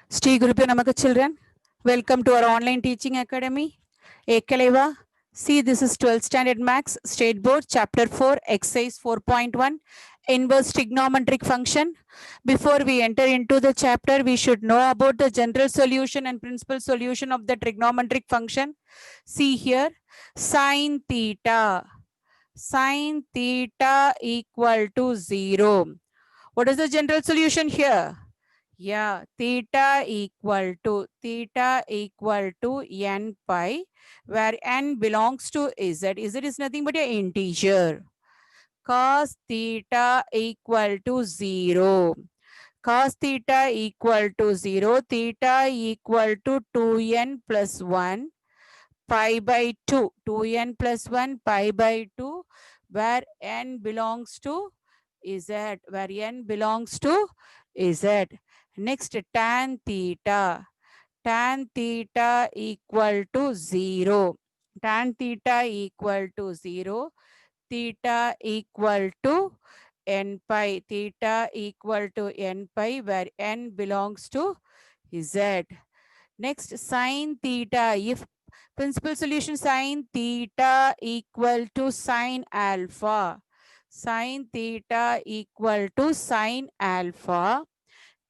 Shri Gurupyo Namaka children, welcome to our online teaching academy. Ekaleva. See, this is 12th standard max state board chapter 4 exercise 4.1 inverse trigonometric function. Before we enter into the chapter, we should know about the general solution and principal solution of the trigonometric function. See here, sine theta equal to 0. What is the general solution here? Yeah, theta equal to n pi, where n belongs to z. Z is nothing but an integer. Cos theta equal to 0. Cos theta equal to 0. Theta equal to 2n plus 1 pi by 2. 2n plus 1 pi by 2, where n belongs to z. Where n belongs to z. Next, tan theta. Tan theta equal to 0. Tan theta equal to 0. Theta equal to n pi. Theta equal to n pi, where n belongs to z. Next, sine theta. If principal solution, sine theta equal to sine alpha. Sine theta equal to sine alpha.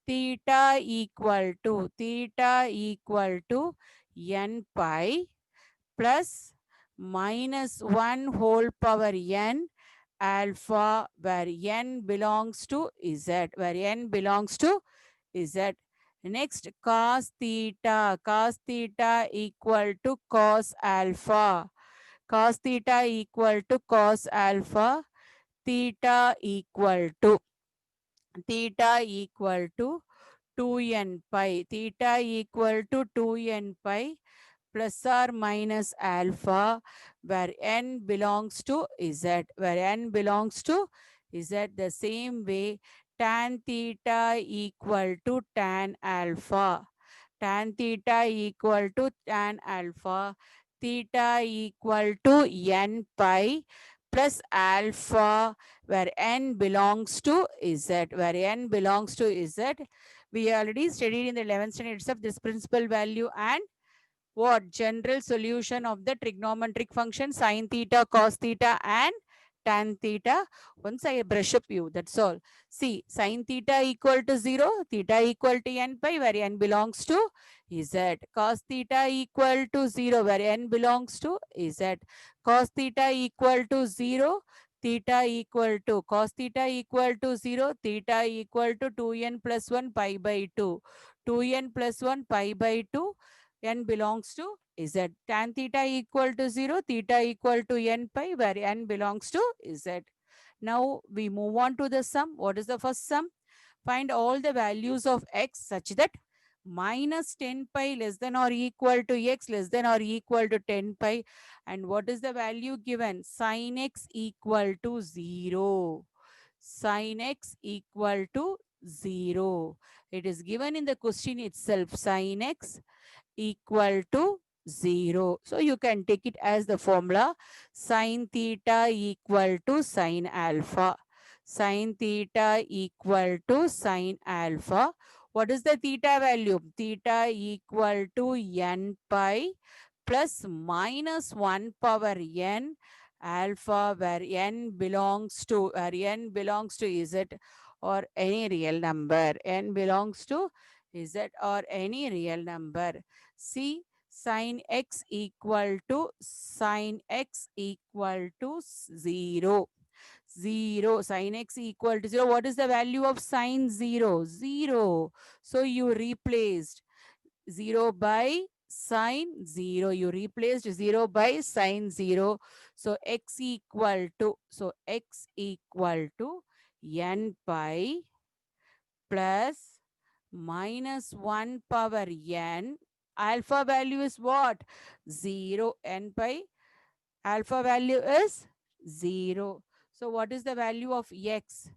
Theta equal to n pi plus minus 1 whole power n alpha, where n belongs to z. Where n belongs to z. Next, cos theta. Cos theta equal to cos alpha. Cos theta equal to cos alpha. Theta equal to 2n pi. Theta equal to 2n pi plus or minus alpha, where n belongs to z. Where n belongs to z. The same way, tan theta equal to tan alpha. Tan theta equal to tan alpha. Theta equal to n pi plus alpha, where n belongs to z. Where n belongs to z. We already studied in the 11th standard itself this principal value and what general solution of the trigonometric function sine theta, cos theta, and tan theta. Once I brush up you, that's all. See, sine theta equal to 0, theta equal to n pi, where n belongs to z. Cos theta equal to 0, where n belongs to z. Cos theta equal to 0, theta equal to cos theta equal to 0, theta equal to 2n plus 1 pi by 2. 2n plus 1 pi by 2, n belongs to z. Tan theta equal to 0, theta equal to n pi, where n belongs to z. Now we move on to the sum. What is the first sum? Find all the values of x such that minus 10 pi less than or equal to x less than or equal to 10 pi. And what is the value given? Sin x equal to 0. Sin x equal to 0. It is given in the question itself. Sin x equal to 0. So you can take it as the formula sin theta equal to sin alpha. Sin theta equal to sin alpha. What is the theta value? Theta equal to n pi plus minus 1 power n alpha, where n belongs to z or any real number. N belongs to z or any real number. See, sin x equal to 0. 0. Sin x equal to 0. What is the value of sin 0? 0. So you replaced 0 by sin 0. You replaced 0 by sin 0. So x equal to n pi plus minus 1 power n. Alpha value is what? 0. N pi. Alpha value is 0. So what is the value of x?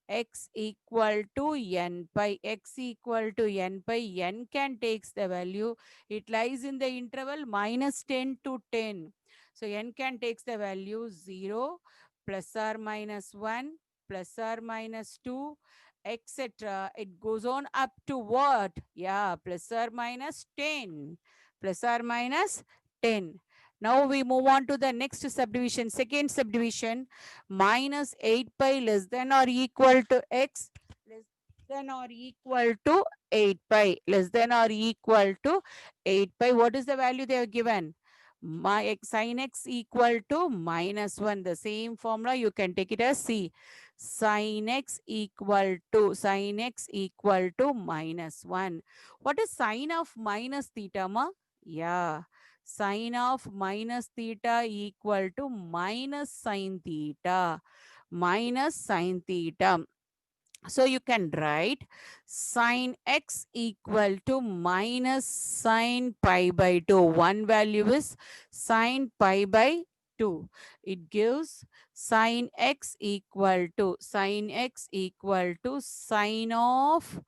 X equal to n pi. X equal to n pi. N can takes the value. It lies in the interval minus 10 to 10. So n can takes the value 0 plus or minus 1 plus or minus 2 etc. It goes on up to what? Yeah, plus or minus 10. Plus or minus 10. Now we move on to the next subdivision. Second subdivision, minus 8 pi less than or equal to x, less than or equal to 8 pi, less than or equal to 8 pi. What is the value they have given? My x, sin x equal to minus 1. The same formula you can take it as C. Sin x equal to minus 1. What is sine of minus theta, ma? Yeah. Sine of minus theta equal to minus sine theta. Minus sine theta. So you can write sine x equal to minus sine pi by 2. One value is sine pi by 2. It gives sine x equal to sine of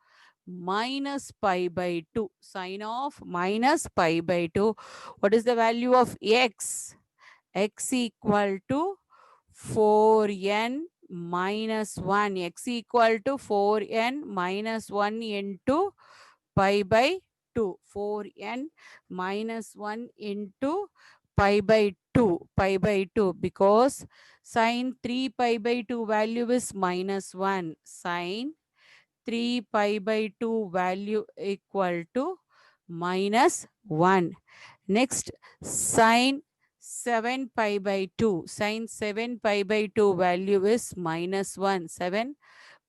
minus pi by 2. Sine of minus pi by 2. What is the value of x? X equal to 4n minus 1. X equal to 4n minus 1 into pi by 2. 4n minus 1 into pi by 2. Pi by 2 because sine 3 pi by 2 value is minus 1. Sine 3 pi by 2 value equal to minus 1. Next, sine 7 pi by 2. Sine 7 pi by 2 value is minus 1. 7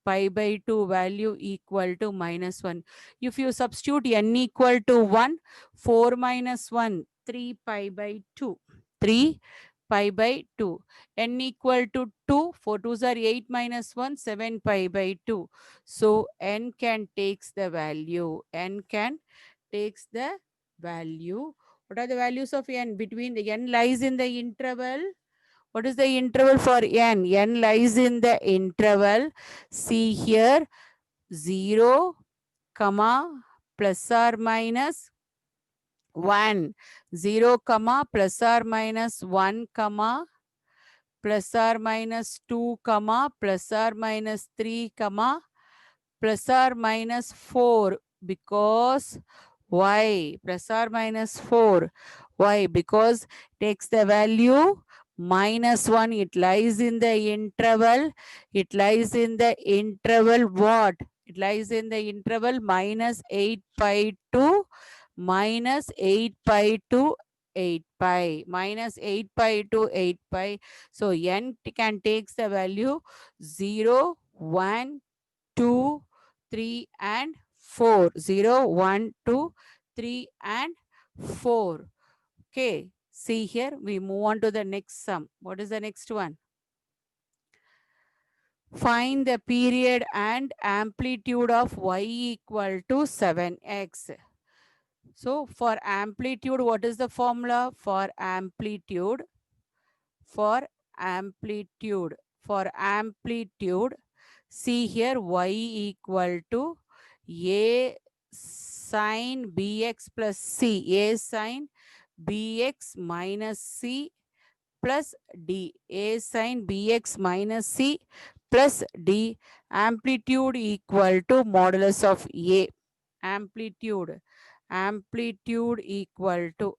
pi by 2 value equal to minus 1. If you substitute n equal to 1, 4 minus 1, 3 pi by 2. 3 pi by 2. N equal to 2, 4 2s are 8 minus 1, 7 pi by 2. So n can takes the value. N can takes the value. What are the values of n? Between the n lies in the interval. What is the interval for n? N lies in the interval. See here 0, comma, plus or minus 1. 0, comma, plus or minus 1, comma, plus or minus 2, comma, plus or minus 3, comma, plus or minus 4. Because why? Plus or minus 4. Why? Because takes the value minus 1. It lies in the interval. It lies in the interval what? It lies in the interval minus 8 pi to minus 8 pi to 8 pi. Minus 8 pi to 8 pi. So n can takes the value 0, 1, 2, 3 and 4. 0, 1, 2, 3 and 4. Okay. See here, we move on to the next sum. What is the next one? Find the period and amplitude of y equal to 7x. So for amplitude, what is the formula? For amplitude, for amplitude, see here y equal to a sine bx plus c, a sine bx minus c plus d, a sine bx minus c plus d, amplitude equal to modulus of a. Amplitude equal to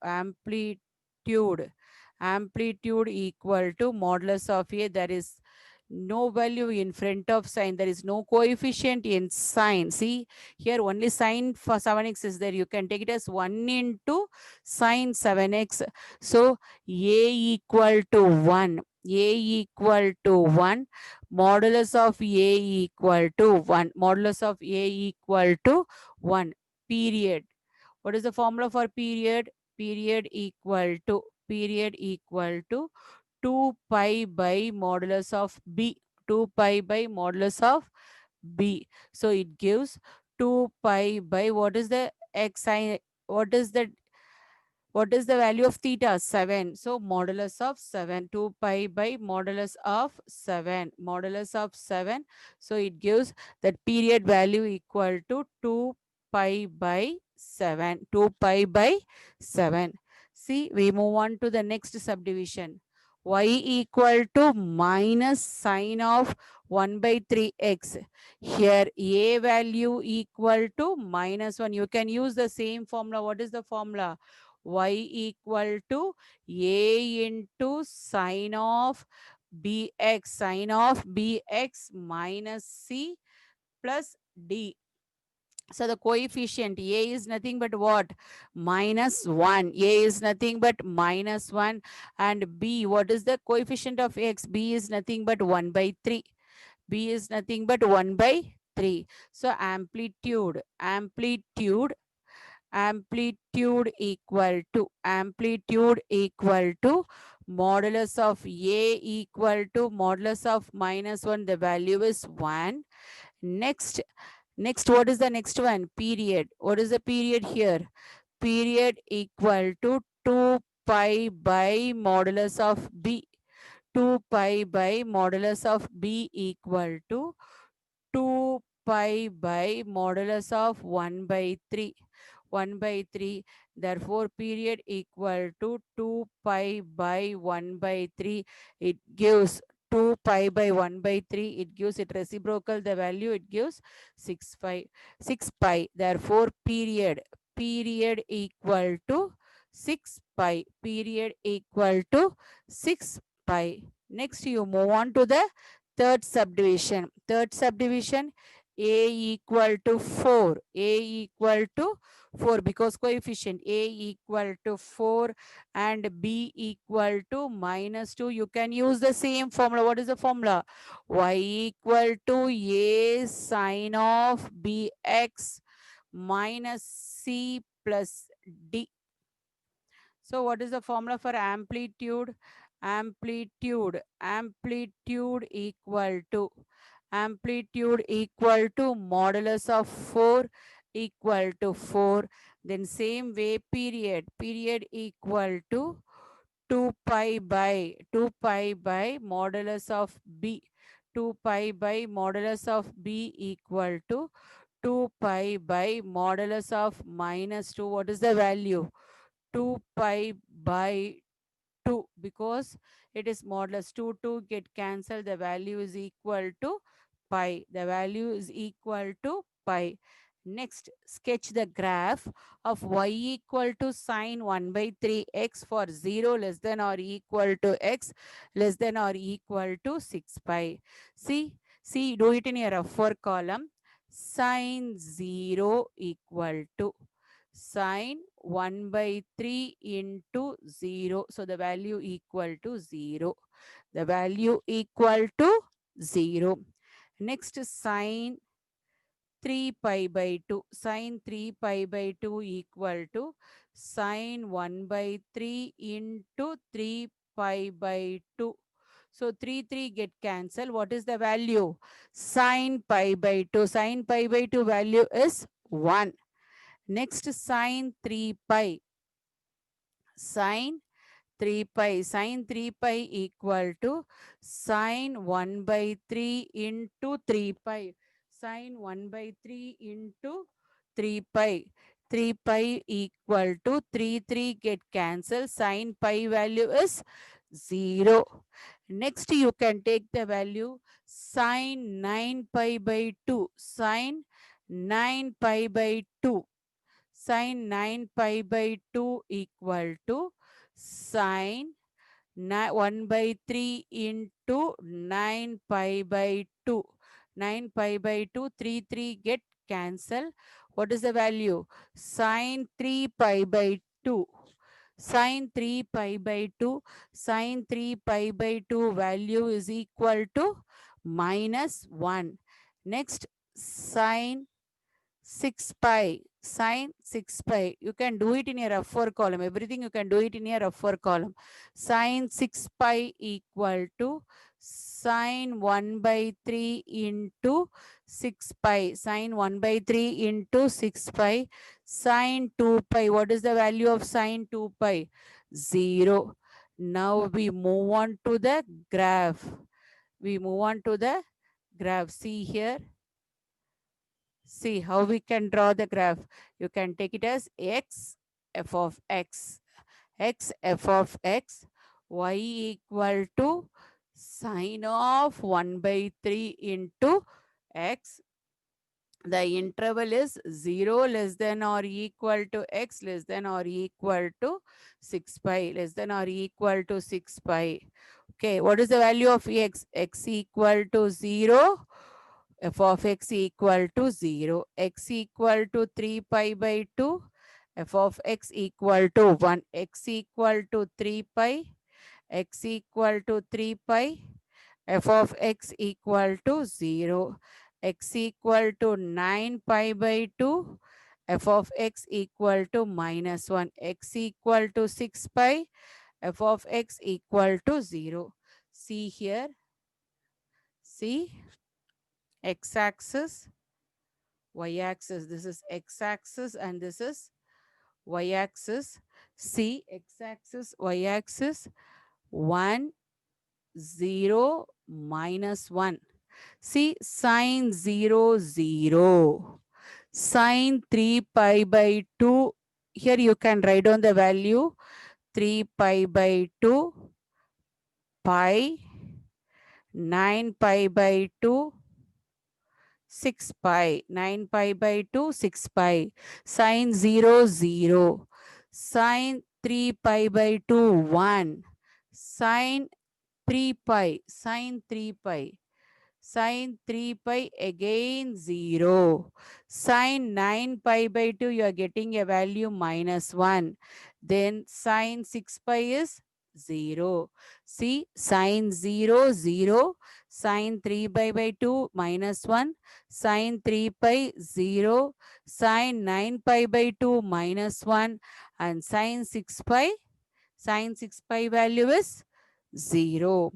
amplitude equal to modulus of a. There is no value in front of sine. There is no coefficient in sine. See here, only sine for 7x is there. You can take it as 1 into sine 7x. So a equal to 1. A equal to 1. Modulus of a equal to 1. Modulus of a equal to 1. Period. What is the formula for period? Period equal to 2 pi by modulus of b. 2 pi by modulus of b. So it gives 2 pi by what is the x sin? What is the value of theta? 7. So modulus of 7. 2 pi by modulus of 7. Modulus of 7. So it gives that period value equal to 2 pi by 7. 2 pi by 7. See, we move on to the next subdivision. y equal to minus sine of 1 by 3x. Here a value equal to minus 1. You can use the same formula. What is the formula? Y equal to a into sine of bx, sine of bx minus c plus d. So the coefficient a is nothing but what? Minus 1. A is nothing but minus 1. And b, what is the coefficient of x? B is nothing but 1 by 3. B is nothing but 1 by 3. So amplitude equal to modulus of a equal to modulus of minus 1. The value is 1. Next, what is the next one? Period. What is the period here? Period equal to 2 pi by modulus of b. 2 pi by modulus of b equal to 2 pi by modulus of 1 by 3. 1 by 3. Therefore, period equal to 2 pi by 1 by 3. It gives 2 pi by 1 by 3. It gives it reciprocal. The value it gives 6 pi. 6 pi. Therefore, period equal to 6 pi. Period equal to 6 pi. Next, you move on to the third subdivision. Third subdivision, a equal to 4. A equal to 4 because coefficient a equal to 4 and b equal to minus 2. You can use the same formula. What is the formula? Y equal to a sine of bx minus c plus d. So what is the formula for amplitude? Amplitude equal to modulus of 4 equal to 4. Then same way period equal to 2 pi by modulus of b. 2 pi by modulus of b equal to 2 pi by modulus of minus 2. What is the value? 2 pi by 2 because it is modulus. 2 get cancelled. The value is equal to pi. The value is equal to pi. Next, sketch the graph of y equal to sine 1 by 3x for 0 less than or equal to x less than or equal to 6 pi. See, do it in your upper column. Sine 0 equal to sine 1 by 3 into 0. So the value equal to 0. The value equal to 0. Next, sine 3 pi by 2. Sine 3 pi by 2 equal to sine 1 by 3 into 3 pi by 2. So 3 get cancelled. What is the value? Sine pi by 2. Sine pi by 2 value is 1. Next, sine 3 pi. Sine 3 pi. Sine 3 pi equal to sine 1 by 3 into 3 pi. Sine 1 by 3 into 3 pi. 3 pi equal to 3 get cancelled. Sine pi value is 0. Next, you can take the value sine 9 pi by 2. Sine 9 pi by 2. Sine 9 pi by 2 equal to sine 1 by 3 into 9 pi by 2. 9 pi by 2, 3 get cancel. What is the value? Sine 3 pi by 2. Sine 3 pi by 2. Sine 3 pi by 2 value is equal to minus 1. Next, sine 6 pi. Sine 6 pi. You can do it in your upper column. Everything you can do it in your upper column. Sine 6 pi equal to sine 1 by 3 into 6 pi. Sine 1 by 3 into 6 pi. Sine 2 pi. What is the value of sine 2 pi? 0. Now we move on to the graph. We move on to the graph. See here. See how we can draw the graph. You can take it as x f of x, x f of x, y equal to sine of 1 by 3 into x. The interval is 0 less than or equal to x less than or equal to 6 pi, less than or equal to 6 pi. Okay, what is the value of x? X equal to 0, f of x equal to 0, x equal to 3 pi by 2, f of x equal to 1, x equal to 3 pi, x equal to 3 pi, f of x equal to 0, x equal to 9 pi by 2, f of x equal to minus 1, x equal to 6 pi, f of x equal to 0. See here, see x-axis, y-axis, this is x-axis and this is y-axis. See x-axis, y-axis, 1, 0, minus 1. See sine 0, 0. Sine 3 pi by 2. Here you can write down the value 3 pi by 2 pi 9 pi by 2 6 pi 9 pi by 2 6 pi sine 0 0 sine 3 pi by 2 1 sine 3 pi sine 3 pi sine 3 pi again 0. Sine 9 pi by 2 you are getting a value minus 1. Then sine 6 pi is 0. See sine 0 0 sine 3 pi by 2 minus 1 sine 3 pi 0 sine 9 pi by 2 minus 1 and sine 6 pi value is 0.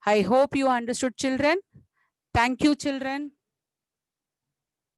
I hope you understood, children. Thank you, children.